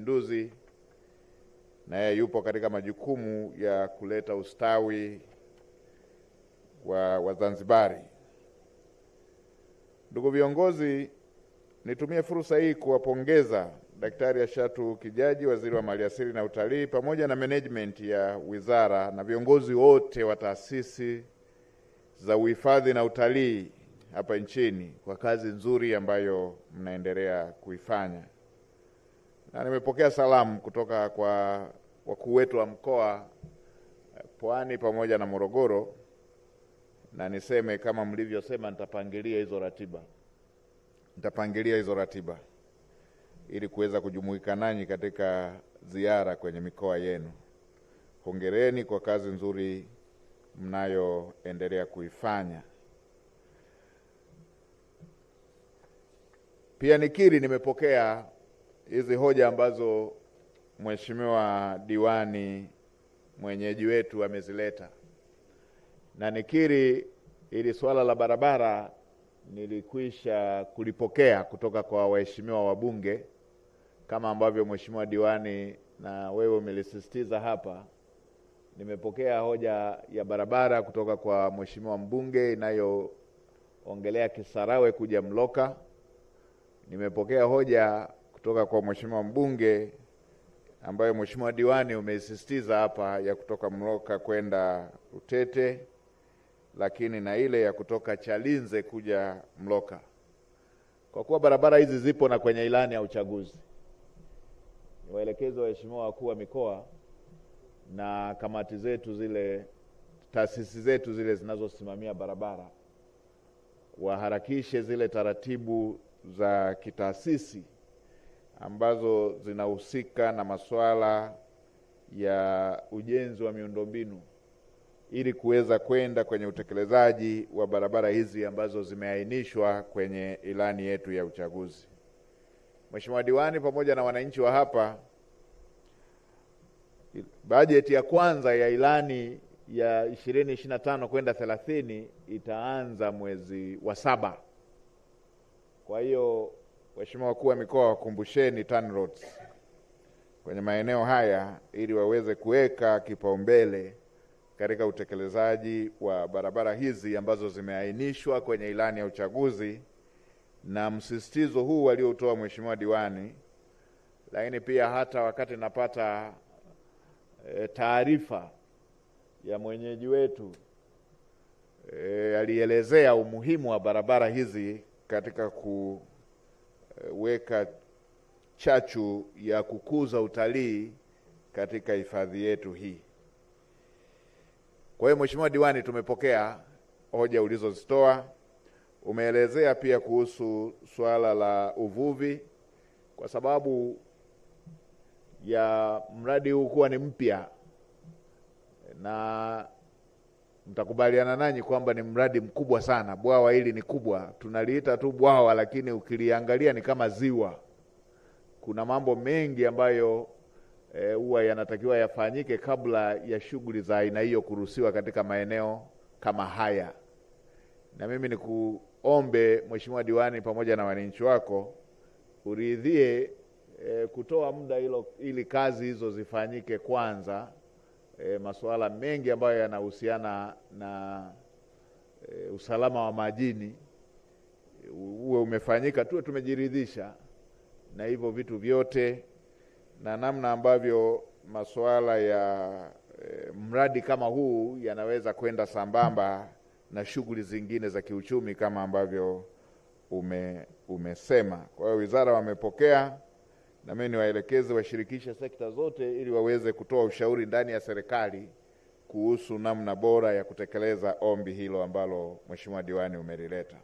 Mapinduzi, na yeye yupo katika majukumu ya kuleta ustawi wa Wazanzibari. Ndugu viongozi, nitumie fursa hii kuwapongeza Daktari Ashatu Kijaji, Waziri wa Maliasili na Utalii, pamoja na management ya wizara na viongozi wote wa taasisi za uhifadhi na utalii hapa nchini kwa kazi nzuri ambayo mnaendelea kuifanya. Na nimepokea salamu kutoka kwa wakuu wetu wa mkoa Pwani pamoja na Morogoro, na niseme kama mlivyosema, nitapangilia hizo ratiba ili kuweza kujumuika nanyi katika ziara kwenye mikoa yenu. Hongereni kwa kazi nzuri mnayoendelea kuifanya. Pia nikiri nimepokea hizi hoja ambazo Mheshimiwa Diwani mwenyeji wetu amezileta, na nikiri ili swala la barabara nilikwisha kulipokea kutoka kwa waheshimiwa wabunge, kama ambavyo Mheshimiwa Diwani na wewe umelisisitiza hapa. Nimepokea hoja ya barabara kutoka kwa Mheshimiwa mbunge inayoongelea Kisarawe kuja Mloka. Nimepokea hoja kutoka kwa Mheshimiwa mbunge ambayo Mheshimiwa Diwani umeisisitiza hapa ya kutoka Mloka kwenda Utete, lakini na ile ya kutoka Chalinze kuja Mloka. Kwa kuwa barabara hizi zipo na kwenye ilani ya uchaguzi, niwaelekeze waheshimiwa wakuu wa mikoa na kamati zetu zile, taasisi zetu zile zinazosimamia barabara, waharakishe zile taratibu za kitaasisi ambazo zinahusika na masuala ya ujenzi wa miundombinu ili kuweza kwenda kwenye utekelezaji wa barabara hizi ambazo zimeainishwa kwenye ilani yetu ya uchaguzi. Mheshimiwa Diwani pamoja na wananchi wa hapa, bajeti ya kwanza ya ilani ya 2025 kwenda 30 itaanza mwezi wa 7. Kwa hiyo waheshimiwa wakuu wa mikoa, wakumbusheni TANROADS kwenye maeneo haya ili waweze kuweka kipaumbele katika utekelezaji wa barabara hizi ambazo zimeainishwa kwenye ilani ya uchaguzi, na msisitizo huu waliotoa Mheshimiwa Diwani. Lakini pia hata wakati napata taarifa ya mwenyeji wetu alielezea umuhimu wa barabara hizi katika kuweka chachu ya kukuza utalii katika hifadhi yetu hii. Kwa hiyo Mheshimiwa Diwani, tumepokea hoja ulizozitoa. Umeelezea pia kuhusu swala la uvuvi, kwa sababu ya mradi huu kuwa ni mpya, na mtakubaliana nanyi kwamba ni mradi mkubwa sana. Bwawa hili ni kubwa, tunaliita tu bwawa, lakini ukiliangalia ni kama ziwa. Kuna mambo mengi ambayo huwa yanatakiwa yafanyike kabla ya shughuli za aina hiyo kuruhusiwa katika maeneo kama haya. Na mimi nikuombe Mheshimiwa Diwani pamoja na wananchi wako uridhie kutoa muda ili kazi hizo zifanyike kwanza. Masuala mengi ambayo yanahusiana na usalama wa majini uwe umefanyika, tuwe tumejiridhisha na hivyo vitu vyote, na namna ambavyo masuala ya mradi kama huu yanaweza kwenda sambamba na shughuli zingine za kiuchumi kama ambavyo umesema. Kwa hiyo wizara wamepokea, na mimi niwaelekeze washirikishe sekta zote ili waweze kutoa ushauri ndani ya serikali kuhusu namna bora ya kutekeleza ombi hilo ambalo Mheshimiwa Diwani umelileta.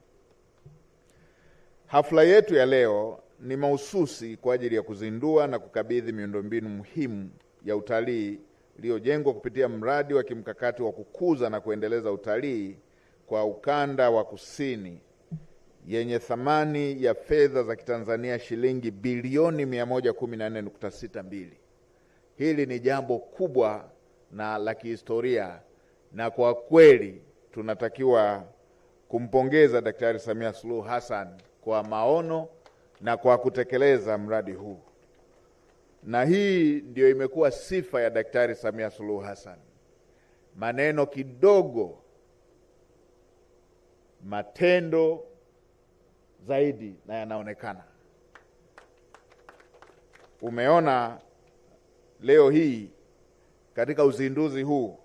Hafla yetu ya leo ni mahususi kwa ajili ya kuzindua na kukabidhi miundombinu muhimu ya utalii iliyojengwa kupitia mradi wa kimkakati wa kukuza na kuendeleza utalii kwa ukanda wa kusini yenye thamani ya fedha za Kitanzania shilingi bilioni 114.62. Hili ni jambo kubwa na la kihistoria, na kwa kweli tunatakiwa kumpongeza Daktari Samia Suluhu Hassan kwa maono na kwa kutekeleza mradi huu. Na hii ndio imekuwa sifa ya Daktari Samia Suluhu Hassan. Maneno kidogo, matendo zaidi na yanaonekana. Umeona leo hii katika uzinduzi huu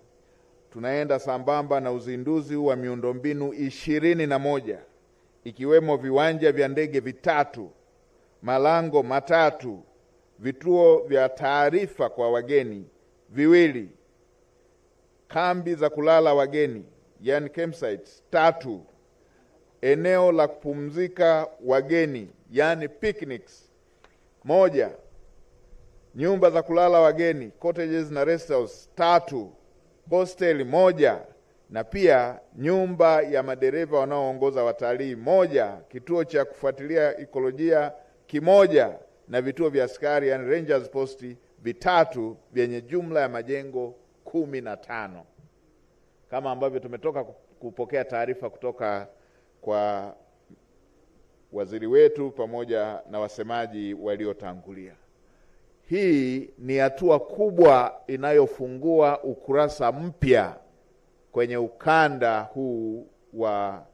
tunaenda sambamba na uzinduzi wa miundombinu 21 ikiwemo viwanja vya ndege 3, malango 3, vituo vya taarifa kwa wageni 2, kambi za kulala wageni yani campsites 3, eneo la kupumzika wageni yani picnics 1, nyumba za kulala wageni cottages na rest house 3, hostel 1, na pia nyumba ya madereva wanaoongoza watalii 1, kituo cha kufuatilia ekolojia 1, na vituo vya askari yani rangers post 3 vyenye jumla ya majengo 15, kama ambavyo tumetoka kupokea taarifa kutoka kwa waziri wetu pamoja na wasemaji waliotangulia. Hii ni hatua kubwa inayofungua ukurasa mpya kwenye ukanda huu wa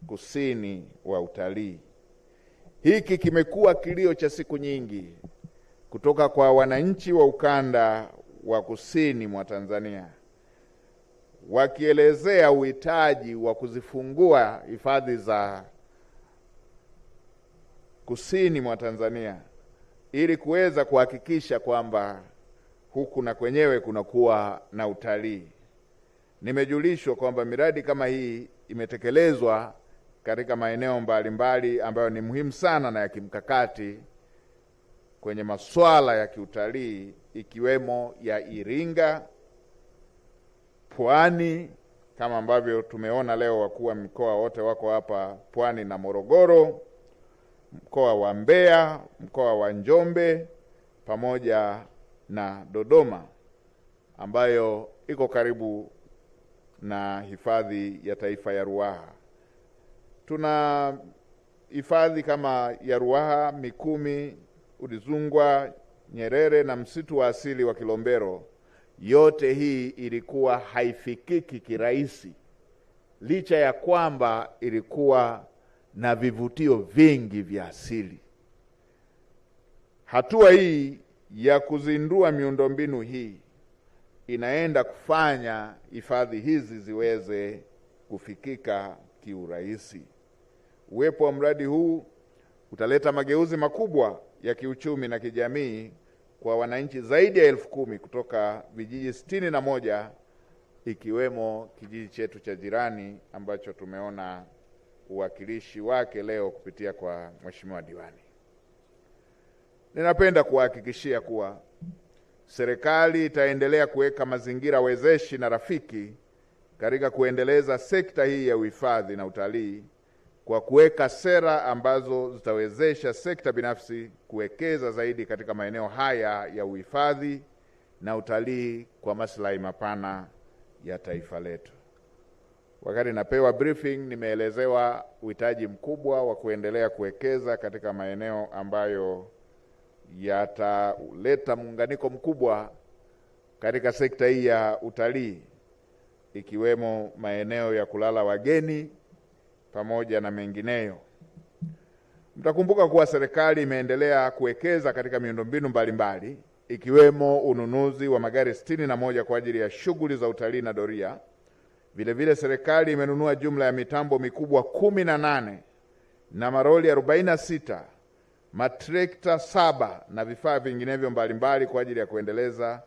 kusini wa utalii. Hiki kimekuwa kilio cha siku nyingi kutoka kwa wananchi wa ukanda wa kusini mwa Tanzania, wakielezea uhitaji wa kuzifungua hifadhi za kusini mwa Tanzania ili kuweza kuhakikisha kwamba huku na kwenyewe kunakuwa na utalii. Nimejulishwa kwamba miradi kama hii imetekelezwa katika maeneo mbalimbali ambayo ni muhimu sana na ya kimkakati kwenye masuala ya kiutalii, ikiwemo ya Iringa, Pwani, kama ambavyo tumeona leo wakuu wa mikoa wote wako hapa, Pwani na Morogoro, mkoa wa Mbeya, mkoa wa Njombe pamoja na Dodoma ambayo iko karibu na hifadhi ya taifa ya Ruaha. Tuna hifadhi kama ya Ruaha, Mikumi, Udzungwa, Nyerere na msitu wa asili wa Kilombero. Yote hii ilikuwa haifikiki kirahisi, licha ya kwamba ilikuwa na vivutio vingi vya asili. Hatua hii ya kuzindua miundombinu hii inaenda kufanya hifadhi hizi ziweze kufikika kiurahisi. Uwepo wa mradi huu utaleta mageuzi makubwa ya kiuchumi na kijamii kwa wananchi zaidi ya 10,000 kutoka vijiji 61 ikiwemo kijiji chetu cha jirani ambacho tumeona uwakilishi wake leo kupitia kwa Mheshimiwa Diwani. Ninapenda kuhakikishia kuwa serikali itaendelea kuweka mazingira wezeshi na rafiki katika kuendeleza sekta hii ya uhifadhi na utalii kwa kuweka sera ambazo zitawezesha sekta binafsi kuwekeza zaidi katika maeneo haya ya uhifadhi na utalii kwa maslahi mapana ya taifa letu. Wakati napewa briefing, nimeelezewa uhitaji mkubwa wa kuendelea kuwekeza katika maeneo ambayo yataleta muunganiko mkubwa katika sekta hii ya utalii, ikiwemo maeneo ya kulala wageni pamoja na mengineyo. Mtakumbuka kuwa serikali imeendelea kuwekeza katika miundombinu mbalimbali ikiwemo ununuzi wa magari 61 kwa ajili ya shughuli za utalii na doria. Vile serikali imenunua jumla ya mitambo mikubwa 18 na maroli 46, matrekta 7 na vifaa vinginevyo mbalimbali kwa ajili ya kuendeleza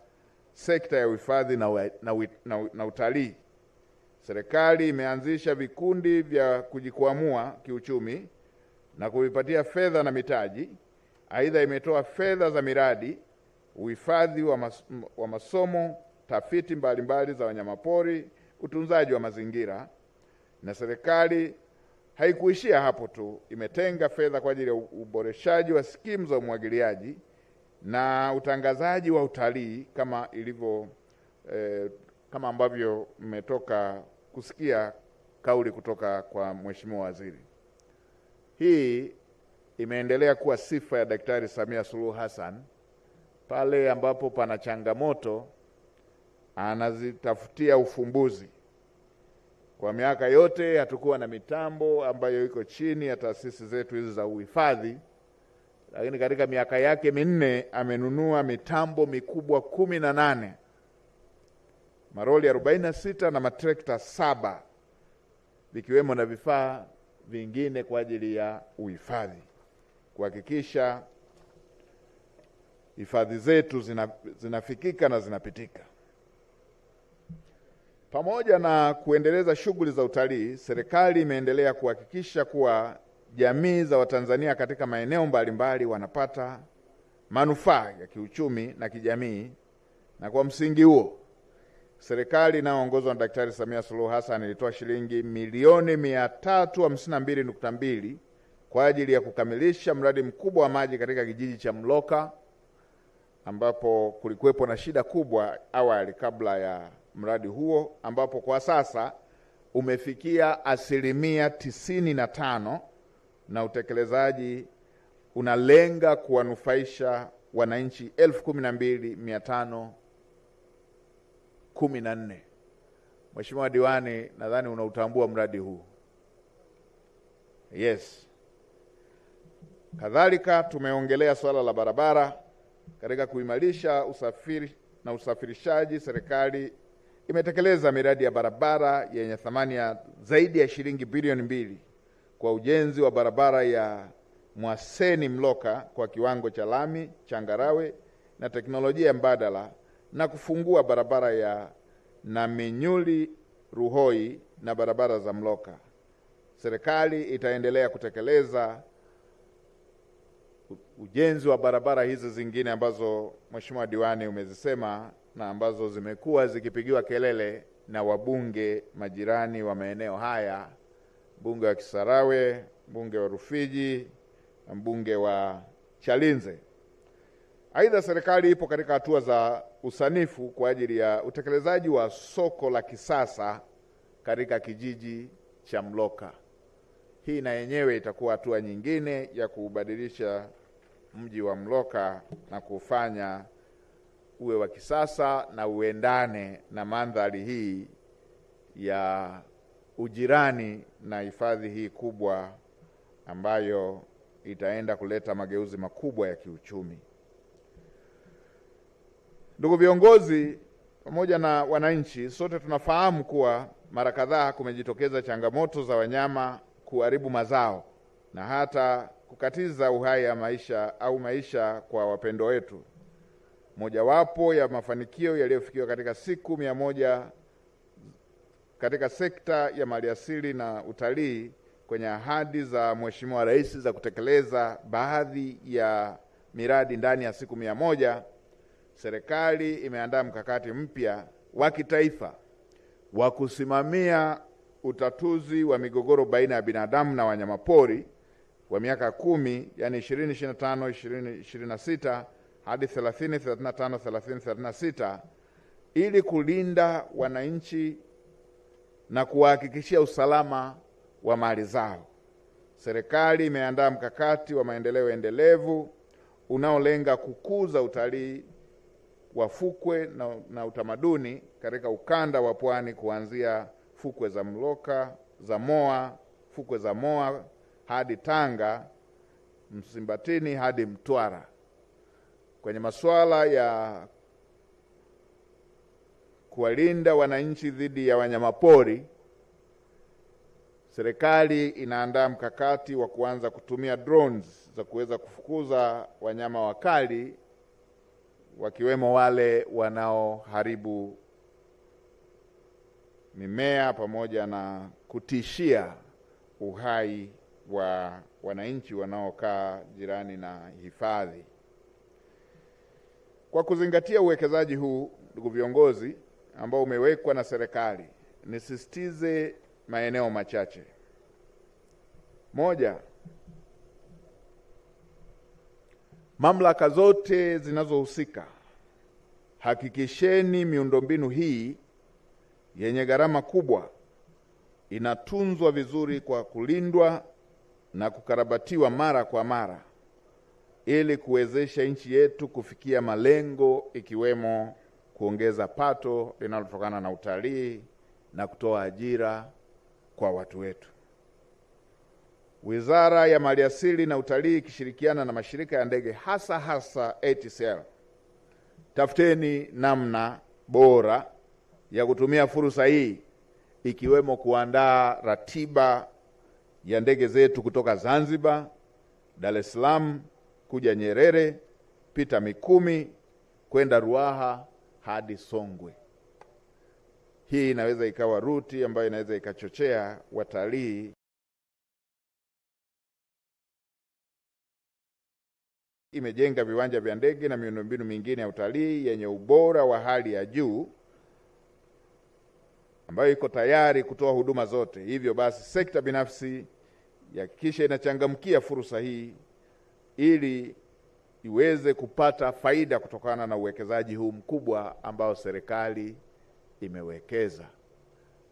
sekta ya uhifadhi na utalii. Serikali imeanzisha vikundi vya kujikwamua kiuchumi na kuvipatia fedha na mitaji. Aidha, imetoa fedha za miradi, uhifadhi wa masomo, tafiti mbalimbali za wanyamapori, utunzaji wa mazingira. Na serikali haikuishia hapo tu, imetenga fedha kwa ajili ya uboreshaji wa skimu za umwagiliaji na utangazaji wa utalii kama ambavyo mmetoka kusikia kauli kutoka kwa Mheshimiwa Waziri. Hii imeendelea kuwa sifa ya Daktari Samia Suluhu Hassan pale ambapo pana changamoto anazitafutia ufumbuzi. Kwa miaka yote hatukuwa na mitambo ambayo iko chini ya taasisi zetu hizi za uhifadhi, lakini katika miaka yake minne amenunua mitambo mikubwa 18, maroli 46 na matrekta 7, vikiwemo na vifaa vingine kwa ajili ya uhifadhi, kuhakikisha hifadhi zetu zinafikika na zinapitika. Pamoja na kuendeleza shughuli za utalii, serikali imeendelea kuhakikisha kuwa jamii za Watanzania katika maeneo mbalimbali wanapata manufaa ya kiuchumi na kijamii, na kwa msingi huo serikali inayoongozwa na Daktari Samia Suluhu Hassan ilitoa shilingi milioni 352.2 kwa ajili ya kukamilisha mradi mkubwa wa maji katika kijiji cha Mloka, ambapo kulikuwepo na shida kubwa awali kabla ya mradi huo, ambapo kwa sasa umefikia 95% na utekelezaji unalenga kuwanufaisha wananchi 12,514. Mheshimiwa Diwani, nadhani unautambua mradi huu. Yes. Kadhalika tumeongelea swala la barabara. Katika kuimarisha usafiri na usafirishaji, serikali imetekeleza miradi ya barabara yenye thamani ya zaidi ya shilingi bilioni 2 kwa ujenzi wa barabara ya Mwaseni Mloka kwa kiwango cha lami, changarawe na teknolojia mbadala, na kufungua barabara ya Naminyuli Ruhoi na barabara za Mloka. Serikali itaendelea kutekeleza ujenzi wa barabara hizi zingine ambazo Mheshimiwa Diwani umezisema na ambazo zimekuwa zikipigiwa kelele na wabunge majirani wa maeneo haya, mbunge wa Kisarawe, mbunge wa Rufiji na mbunge wa Chalinze. Aidha, serikali ipo katika hatua za usanifu kwa ajili ya utekelezaji wa soko la kisasa katika kijiji cha Mloka. Hii na yenyewe itakuwa hatua nyingine ya kubadilisha mji wa Mloka na kufanya uwe wa kisasa na uendane na mandhari hii ya ujirani na hifadhi hii kubwa ambayo itaenda kuleta mageuzi makubwa ya kiuchumi. Ndugu viongozi pamoja na wananchi, sote tunafahamu kuwa mara kadhaa kumejitokeza changamoto za wanyama kuharibu mazao na hata kukatiza uhai ya maisha kwa wapendwa wetu. Mojawapo ya mafanikio yaliyofikiwa katika siku 100 katika sekta ya maliasili na utalii kwenye ahadi za Mheshimiwa Rais za kutekeleza baadhi ya miradi ndani ya siku 100, serikali imeandaa mkakati mpya wa kitaifa wa kusimamia utatuzi wa migogoro baina ya binadamu na wanyamapori wa miaka 10, yani 2025 2026 hadi 3035 3036, ili kulinda wananchi na kuhakikishia usalama wa mali zao. Serikali imeandaa mkakati wa maendeleo endelevu unaolenga kukuza utalii wa fukwe na utamaduni katika ukanda wa pwani, kuanzia fukwe za Mloka, za Moa, fukwe za Moa hadi Tanga, Msimbatini hadi Mtwara. Kwenye masuala ya kuwalinda wananchi dhidi ya wanyamapori, serikali inaandaa mkakati wa kuanza kutumia drones za kuweza kufukuza wanyama wakali, wakiwemo wale wanaoharibu mimea pamoja na kutishia uhai wa wananchi wanaokaa jirani na hifadhi. Kwa kuzingatia uwekezaji huu, ndugu viongozi, ambao umewekwa na serikali, nisisitize maeneo machache. Moja, mamlaka zote zinazohusika, hakikisheni miundombinu hii yenye gharama kubwa inatunzwa vizuri kwa kulindwa na kukarabatiwa mara kwa mara. ili kuwezesha nchi yetu kufikia malengo ikiwemo kuongeza pato linalotokana na utalii na kutoa ajira kwa watu wetu. Wizara ya Maliasili na Utalii ikishirikiana na mashirika ya ndege hasa ATCL, tafuteni namna bora ya kutumia fursa hii, ikiwemo kuandaa ratiba ya ndege zetu kutoka Zanzibar, Dar es Salaam kuja Nyerere, pita Mikumi kwenda Ruaha hadi Songwe. Hii inaweza ikawa ruti ambayo inaweza ikachochea watalii. Imejenga viwanja vya ndege na miundombinu mingine ya utalii yenye ubora wa hali ya juu ambayo iko tayari kutoa huduma zote. Hivyo basi sekta binafsi ihakikishe inachangamkia fursa hii ili iweze kupata faida kutokana na uwekezaji huu mkubwa ambao serikali imewekeza.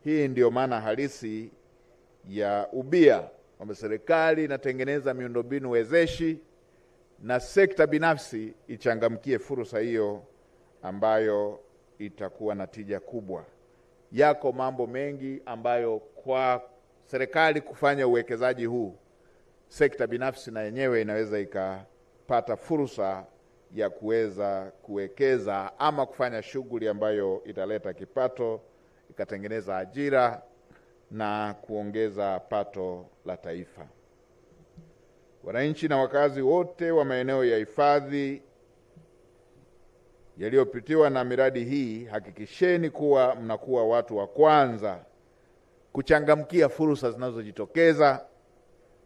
Hii ndiyo maana halisi ya ubia, kwamba serikali inatengeneza miundombinu wezeshi na sekta binafsi ichangamkie fursa hiyo ambayo itakuwa na tija kubwa. Yako mambo mengi ambayo kwa serikali kufanya uwekezaji huu, sekta binafsi na yenyewe inaweza ikapata fursa ya kuweza kuwekeza ama kufanya shughuli ambayo italeta kipato, ikatengeneza ajira na kuongeza pato la taifa. Wananchi na wakazi wote wa maeneo ya hifadhi yaliyopitiwa na miradi hii, hakikisheni kuwa mnakuwa watu wa kwanza kuchangamkia fursa zinazojitokeza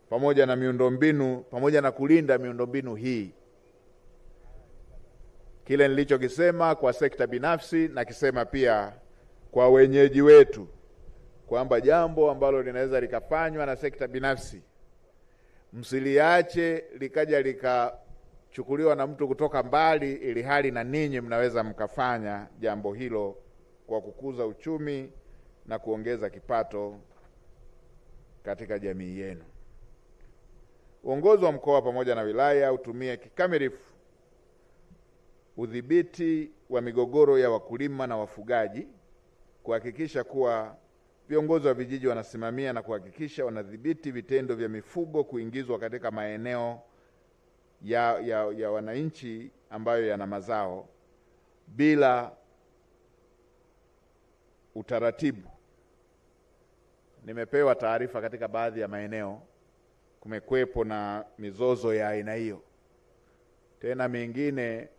pamoja na kulinda miundombinu hii. Kile nilichokisema kwa sekta binafsi na kisema pia kwa wenyeji wetu, kwamba jambo ambalo linaweza likafanywa na sekta binafsi, msiliache likaja likachukuliwa na mtu kutoka mbali, ili hali na ninyi mnaweza mkafanya jambo hilo kwa kukuza uchumi na kuongeza kipato katika jamii yenu. Uongozi wa mkoa pamoja na wilaya utumie kikamilifu udhibiti wa migogoro ya wakulima na wafugaji, kuhakikisha kuwa viongozi wa vijiji wanasimamia na kuhakikisha wanadhibiti vitendo vya mifugo kuingizwa katika maeneo ya wananchi ambayo yana mazao bila utaratibu. Nimepewa taarifa katika baadhi ya maeneo kumekwepo na mizozo ya aina hiyo, tena mingine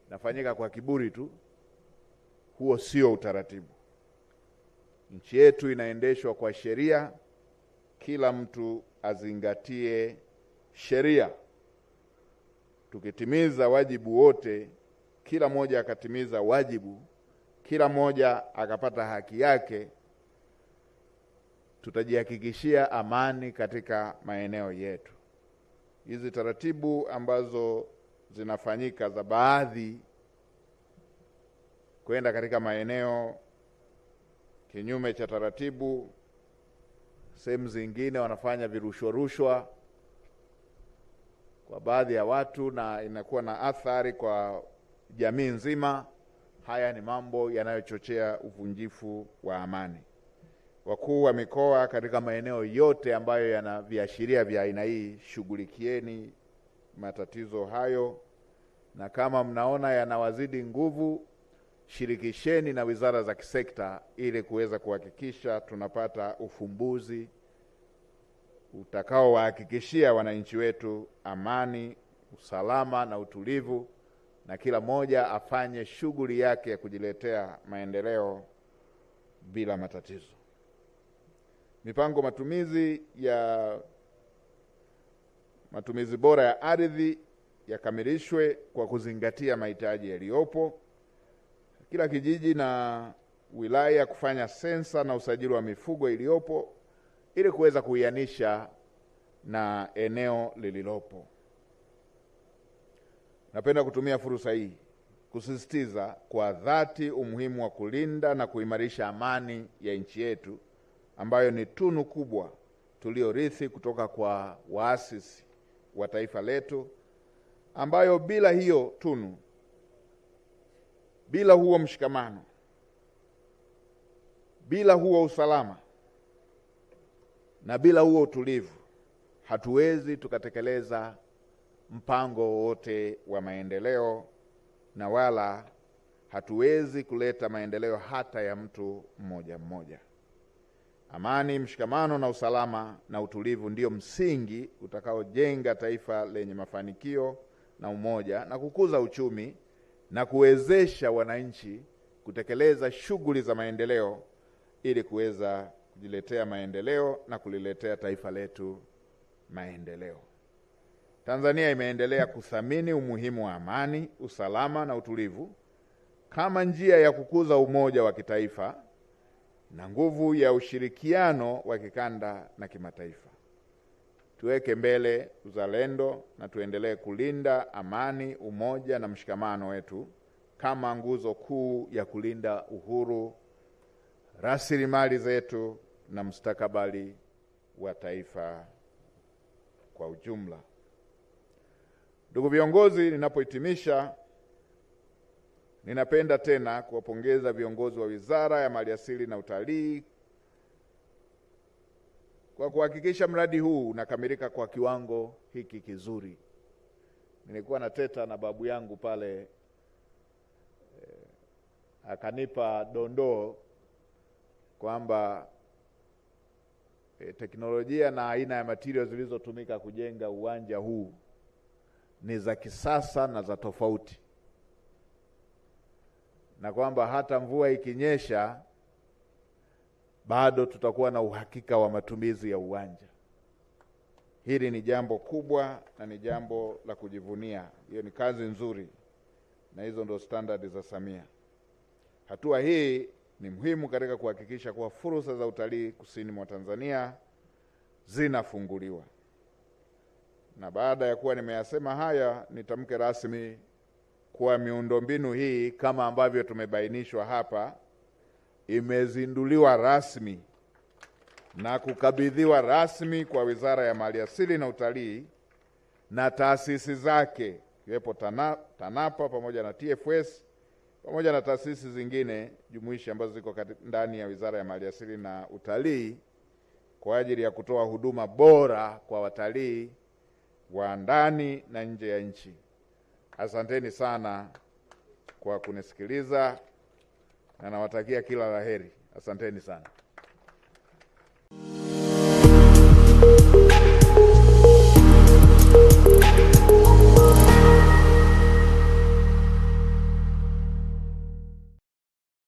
nafanyika kwa kiburi tu. Huo sio utaratibu. Nchi yetu inaendeshwa kwa sheria, kila mtu azingatie sheria. Tukitimiza wajibu wote, kila mmoja akatimiza wajibu, kila mmoja akapata haki yake, tutajihakikishia amani katika maeneo yetu. Hizi taratibu ambazo zinafanyika za baadhi kwenda katika maeneo kinyume cha taratibu, sehemu zingine wanafanya virushwa kwa baadhi ya watu na inakuwa na athari kwa jamii nzima. Haya ni mambo yanayochochea uvunjifu wa amani. Wakuu wa mikoa katika maeneo yote ambayo yana viashiria vya aina hii, shughulikieni matatizo hayo, na kama mnaona yanawazidi nguvu, shirikisheni na wizara za kisekta ili kuweza kuhakikisha tunapata ufumbuzi utakao wahakikishia wananchi wetu amani, usalama na utulivu, na kila mmoja afanye shughuli yake ya kujiletea maendeleo bila matatizo. Mipango matumizi bora ya ardhi yakamilishwe kwa kuzingatia mahitaji yaliyopo. Kila kijiji na wilaya kufanya sensa na usajili wa mifugo iliyopo ili kuweza kuianisha na eneo lililopo. Napenda kutumia fursa hii kusisitiza kwa dhati umuhimu wa kulinda na kuimarisha amani ya nchi yetu, ambayo ni tunu kubwa tuliorithi kutoka kwa waasisi wa taifa letu, ambayo bila hiyo tunu, bila huo mshikamano, bila huo usalama na bila huo utulivu, hatuwezi tukatekeleza mpango wote wa maendeleo, na wala hatuwezi kuleta maendeleo hata ya mtu mmoja mmoja. Amani, mshikamano na usalama na utulivu ndio msingi utakaojenga taifa lenye mafanikio na umoja, na kukuza uchumi na kuwezesha wananchi kutekeleza shughuli za maendeleo ili kuweza kujiletea maendeleo na kuliletea taifa letu maendeleo. Tanzania imeendelea kuthamini umuhimu wa amani, usalama na utulivu kama njia ya kukuza umoja wa kitaifa na nguvu ya ushirikiano wa kikanda na kimataifa. Tuweke mbele uzalendo na tuendelee kulinda amani, umoja na mshikamano wetu kama nguzo kuu ya kulinda uhuru, rasilimali zetu na mustakabali wa taifa kwa ujumla. Ndugu viongozi, ninapohitimisha, ninapenda tena kuwapongeza viongozi wa Wizara ya Maliasili na Utalii kwa kuhakikisha mradi huu unakamilika kwa kiwango hiki kizuri. Nilikuwa nateta na babu yangu pale, akanipa dondoo kwamba teknolojia na aina ya materials zilizotumika kujenga uwanja huu ni za kisasa na za tofauti, na kwamba hata mvua ikinyesha bado tutakuwa na uhakika wa matumizi ya uwanja. Hili ni jambo kubwa na ni jambo la kujivunia. Hiyo ni kazi nzuri, na hizo ndo standard za Samia. Hatua hii ni muhimu katika kuhakikisha kuwa fursa za utalii kusini mwa Tanzania zinafunguliwa. Na baada ya kuwa nimeyasema haya, nitamke rasmi kuwa miundombinu hii kama ambavyo tumebainishwa hapa imezinduliwa rasmi na kukabidhiwa rasmi kwa Wizara ya Maliasili na Utalii na taasisi zake, ikiwepo TANAPA pamoja na TFS pamoja na taasisi zingine jumuishi ambazo ziko ndani ya Wizara ya Maliasili na Utalii kwa ajili ya kutoa huduma bora kwa watalii wa ndani na nje ya nchi. Asanteni sana kwa kunisikiliza na nawatakia kila la heri. Asanteni sana.